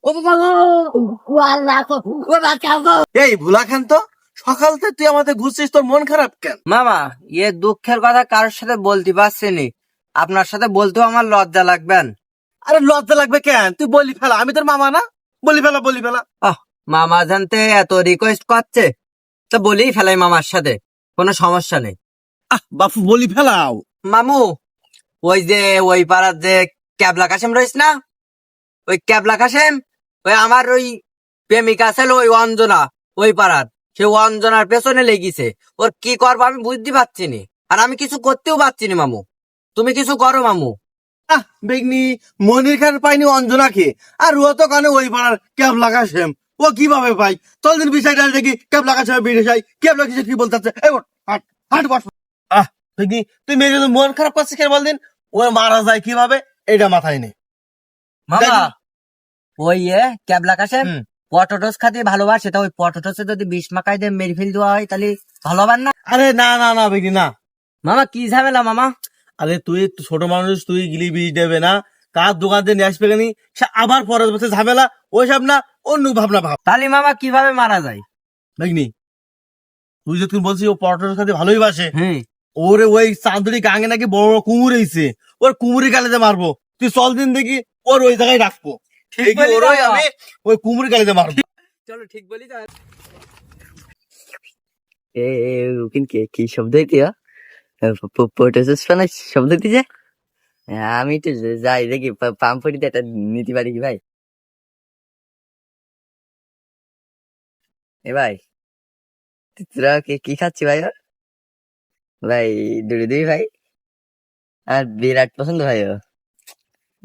ও বাবা গো, ও আল্লাহ গো, ও বাঁচাও গো। এই ভোলা খান তো সকাল থেকে তুই আমাদের ঘুরছিস, তোর মন খারাপ কেন? মামা, এ দুঃখের কথা কারোর সাথে বলতে পারছি নি। আপনার সাথে বলতেও আমার লজ্জা লাগবেন। আরে লজ্জা লাগবে কেন? তুই বলি ফেলা, আমি তোর মামা না? বলি ফেলা। মামা জানতে এত রিকোয়েস্ট করছে তো বলেই ফেলাই মামার সাথে, কোনো সমস্যা নেই। বাপু বলি ফেলাও। মামু, ওই যে ওই পাড়ার যে ক্যাবলা কাশেম রয়েছে না, ওই ক্যাবলা কাশেম, ওই আমার ওই প্রেমিকা ছিল ওই অঞ্জনা, ওই পাড়ার, সে অঞ্জনার পেছনে লেগেছে। ওর কি করবো আমি বুঝতে পারছি নি, আর আমি কিছু করতেও পারছি নি। মামু, তুমি কিছু করো মামু। বেগনি মনির খান পাইনি অঞ্জনাকে, আর ও তো কানে ওই পাড়ার ক্যাব লাগাছেন। ও কিভাবে পাই? চল দিন বিষয় ডাল দেখি ক্যাব লাগাছে বেরিয়ে যাই। ক্যাব লাগাছে কি বলতে চাচ্ছে? হাট বস। বেগনি তুই মেয়ে যদি মন খারাপ করছিস কেন বল দিন? ও মারা যায় কিভাবে এটা মাথায় নেই। মামা, ওই ক্যাবলা কাশেম পটোটস খাতে ভালোবাসে, তা ওই পটোটসে যদি বিষ মাখাই দিয়ে মেরে ফেল দেওয়া হয় তাহলে ভালো হবার না? আরে না বেগনি না। মামা কি ঝামেলা মামা? আরে তুই ছোট মানুষ, তুই গিলি বীজ দেবে না, কার দোকান থেকে নিয়ে আসবে কেনি, সে আবার পরের বছর ঝামেলা। ওইসব না, অন্য ভাবনা ভাব। তাহলে মামা কিভাবে মারা যায়? দেখিনি তুই যে তুই বলছিস ও পরোটার সাথে ভালোই বাসে, হুম, ওরে ওই চাঁদুরি গাঙে নাকি বড় বড় কুমুর হয়েছে, ওর কুমুরি গালিতে মারবো। তুই চল দিন দেখি ওর ওই জায়গায় রাখবো। ঠিক বলি ওরই বাবা। আমি ওই কুমুরি গালিতে মারবো। চলো ঠিক বলি। কি শব্দ দিয়া পটেটোস বানাই শব্দ দিছে। আমি তো যাই দেখি পাম্পড়িতে একটা নিতে পারি কি ভাই? এ ভাই, তোরা কি খাচ্ছি ভাই? ভাই দুড়ি দিবি ভাই, আর বিরাট পছন্দ ভাই ও,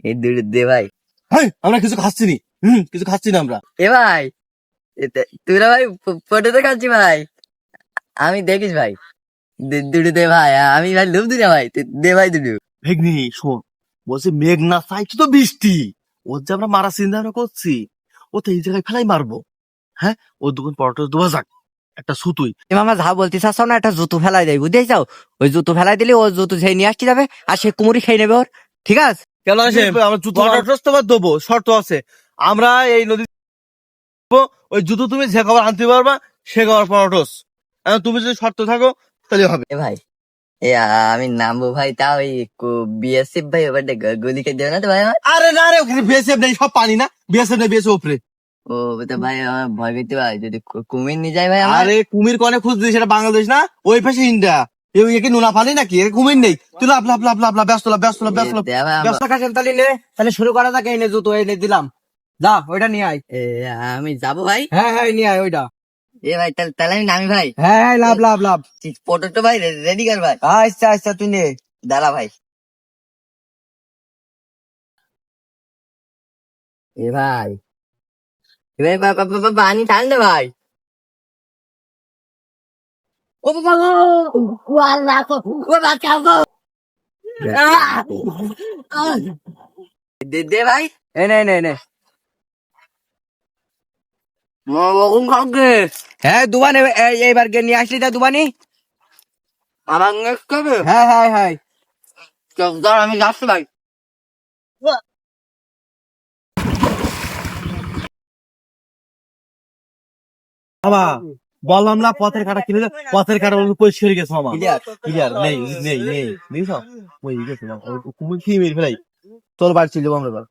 এই দুড়ি দে ভাই। আমরা কিছু খাচ্ছি নি, কিছু খাচ্ছি না আমরা। এ ভাই, তোরা ভাই পটেটো খাচ্ছি ভাই, আমি দেখিস ভাই, দুড়ি দে ভাই, আমি ভাই লোভ দিই না ভাই, দে ভাই দুড়ি। ভেগনি শোন, বলছে মেঘ না চাইছি তো বৃষ্টি, ওর যে আমরা মারা চিন্তা ভাবনা করছি, ও তো এই জায়গায় ফেলাই মারবো। হ্যাঁ, ওর দোকান পরোটা দেওয়া যাক একটা সুতুই। মামা যা বলতে চাচ্ছ না, একটা জুতো ফেলাই দেয় বুঝতে চাও? ওই জুতো ফেলাই দিলে ও জুতো সেই নিয়ে আসতে যাবে, আর সে কুমুরি খেয়ে নেবে ওর। ঠিক আছে? কেন আছে আমার জুতো দেবো, শর্ত আছে। আমরা এই নদী ওই জুতো তুমি যে খাবার আনতে পারবা সে খাবার পরোটস। তুমি যদি শর্ত থাকো তাহলে হবে। এ ভাই, এ আমি নামবো ভাই, তা ওই বিএসএফ ভাই ওবার গুলি খেয়ে দেবে না তো ভাই আমার? আরে না রে, ওখানে বিএসএফ নেই, সব পানি না। বিএসএফ নেই, বিএসএফ উপরে। ও তো ভাই আমার ভয় পেতে ভাই, যদি কুমির নিয়ে যায় ভাই আমার। আরে কুমির কনে খুঁজছিস? সেটা বাংলাদেশ না, ওই পাশে ইন্ডিয়া। কি নোনা পানি নাকি? এর কুমির নেই। তুই লাভ লাভ লাভ লাভ লাভ ব্যস্ত লাভ ব্যস্ত লাভ ব্যস্ত লাভ। দে ভাই, ব্যবসা কাশেম তাহলে নে, তাহলে শুরু করা যাক। এই নে জুতো, এই নে দিলাম, যা ওইটা নিয়ে আয়। এ, আমি যাবো ভাই। হ্যাঁ নিয়ে আয় ওইটা। এ ভাই তাহলে আমি নামি ভাই। হ্যাঁ লাভ। পটেটো ভাই রেডি কর ভাই। আচ্ছা তুই নে। দাঁড়া ভাই। এ ভাই, পানি ঠান্ডা ভাই। ও বাবা গো, ও আল্লাহ গো, ও বাঁচাও গো। দে ভাই। এই নে। কখন খাবে? হ্যাঁ দুবানি, এইবার গে নিয়ে আসলি তা দুবানি। আমার নেক্সট হবে। হ্যাঁ। দাঁড়া আমি যাচ্ছি ভাই। বাবা বললাম না পথের কাটা কিনে দে, পথের কাটা পরিষ্কার গেছে মামা। Clear? ক্লিয়ার নেই বুঝিস ওই গেছে কুমির খেয়ে মেরে ফেলাই। চল বাড়ি চলে যাবো আমরা এবার।